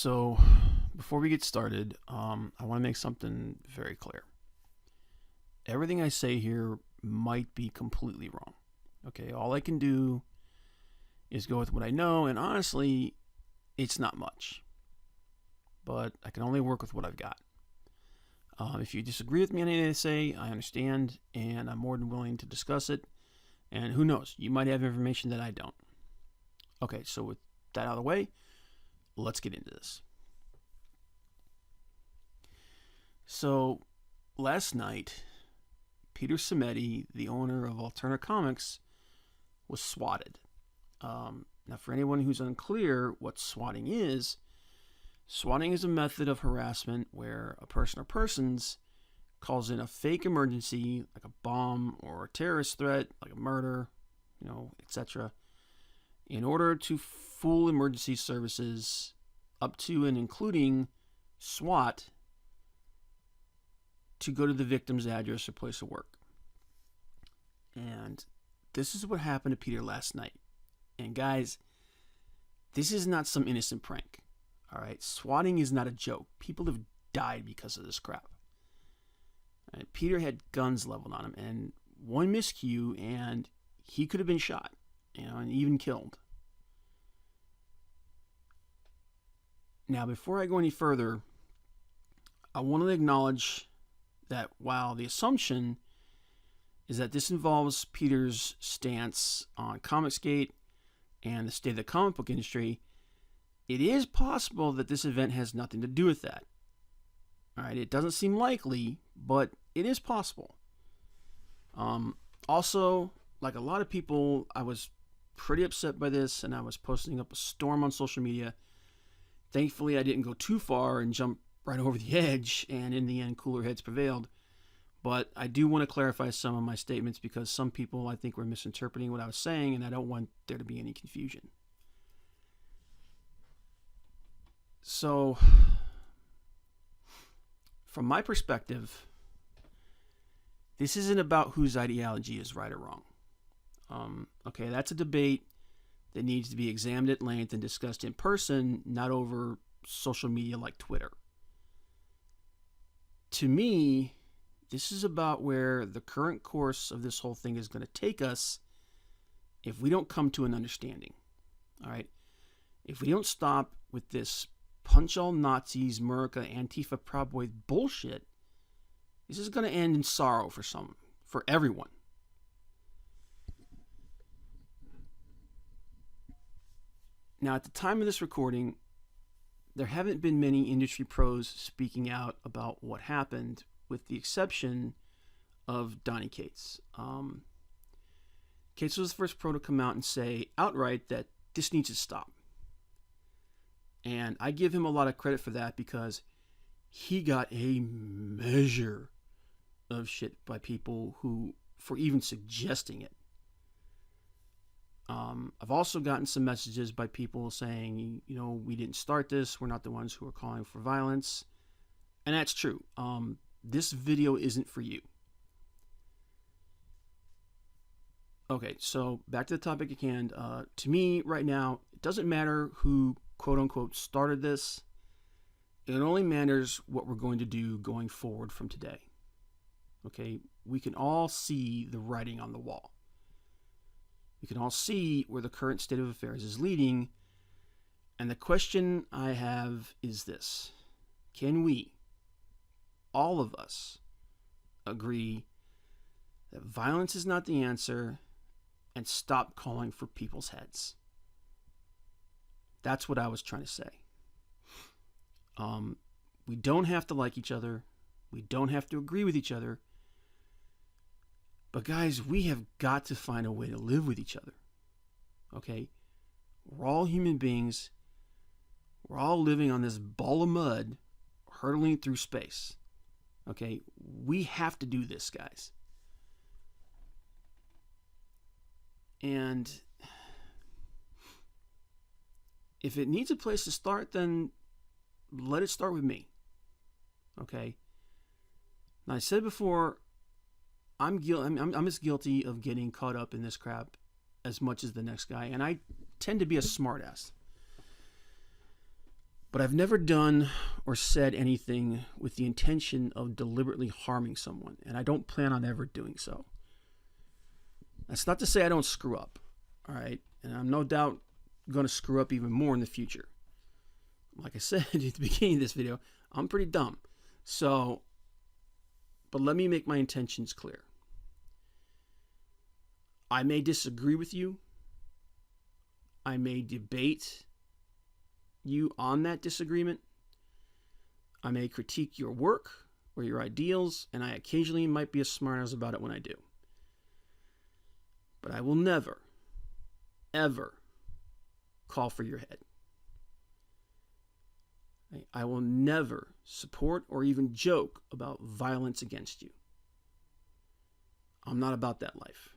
So, before we get started, I want to make something very clear. Everything I say here might be completely wrong. Okay, all I can do is go with what I know, and honestly, it's not much. But I can only work with what I've got. If you disagree with me on anything I say, I understand, and I'm more than willing to discuss it. And who knows, you might have information that I don't. Okay, so with that out of the way, let's get into this. So, last night, Peter Simeti, the owner of Alterna Comics, was swatted. Now, for anyone who's unclear what swatting is a method of harassment where a person or persons calls in a fake emergency, like a bomb or a terrorist threat, like a murder, etc., in order to fool emergency services up to and including SWAT to go to the victim's address or place of work. And this is what happened to Peter last night. And guys, this is not some innocent prank. All right, swatting is not a joke. People have died because of this crap. Right? Peter had guns leveled on him, and one miscue, and he could have been shot, and even killed. Now, before I go any further, I want to acknowledge that while the assumption is that this involves Peter's stance on Comicsgate and the state of the comic book industry, it is possible that this event has nothing to do with that. All right, it doesn't seem likely, but it is possible. Also, like a lot of people, I was pretty upset by this, and I was posting up a storm on social media. Thankfully, I didn't go too far and jump right over the edge, and in the end, cooler heads prevailed. But I do want to clarify some of my statements because some people, I think, were misinterpreting what I was saying, and I don't want there to be any confusion. So, from my perspective, this isn't about whose ideology is right or wrong. Okay, that's a debate that needs to be examined at length and discussed in person, not over social media like Twitter. To me, this is about where the current course of this whole thing is going to take us if we don't come to an understanding. All right? If we don't stop with this punch all Nazis, America, Antifa, Proud Boys bullshit, this is going to end in sorrow for everyone. Now, at the time of this recording, there haven't been many industry pros speaking out about what happened, with the exception of Donnie Cates. Cates was the first pro to come out and say outright that this needs to stop. And I give him a lot of credit for that because he got a measure of shit by people for even suggesting it. I've also gotten some messages by people saying, we didn't start this. We're not the ones who are calling for violence. And that's true. This video isn't for you. Okay, so back to the topic at hand. To me, right now, it doesn't matter who, quote unquote, started this. It only matters what we're going to do going forward from today. Okay, we can all see the writing on the wall. We can all see where the current state of affairs is leading. And the question I have is this: can we, all of us, agree that violence is not the answer and stop calling for people's heads? That's what I was trying to say. We don't have to like each other. We don't have to agree with each other. But guys, we have got to find a way to live with each other. Okay? We're all human beings. We're all living on this ball of mud, hurtling through space. Okay? We have to do this, guys. And if it needs a place to start, then let it start with me. Okay? Now, I said before, I'm as guilty of getting caught up in this crap as much as the next guy, and I tend to be a smartass. But I've never done or said anything with the intention of deliberately harming someone, and I don't plan on ever doing so. That's not to say I don't screw up, all right? And I'm no doubt going to screw up even more in the future. Like I said at the beginning of this video, I'm pretty dumb. So, but let me make my intentions clear. I may disagree with you. I may debate you on that disagreement. I may critique your work or your ideals, and I occasionally might be a smartass about it when I do. But I will never, ever call for your head. I will never support or even joke about violence against you. I'm not about that life.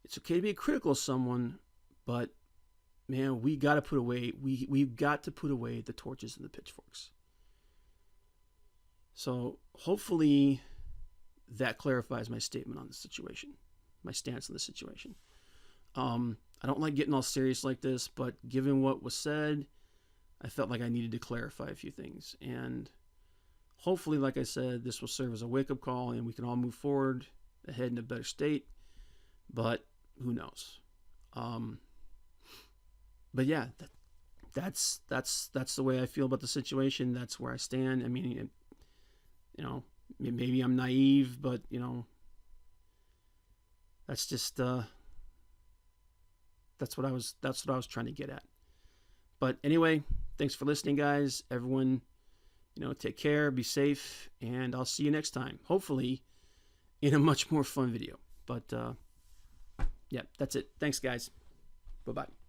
It's okay to be critical of someone, but man, we got to put away. We've got to put away the torches and the pitchforks. So hopefully that clarifies my statement on the situation, my stance on the situation. I don't like getting all serious like this, but given what was said, I felt like I needed to clarify a few things. And hopefully, like I said, this will serve as a wake-up call and we can all move forward ahead in a better state. But who knows? But yeah, that's the way I feel about the situation. That's where I stand. I mean, you know, maybe I'm naive, but you know, that's just that's what I was trying to get at. But anyway, thanks for listening, guys. Everyone, you know, take care, be safe, and I'll see you next time. Hopefully, in a much more fun video. But yeah, that's it. Thanks, guys. Bye-bye.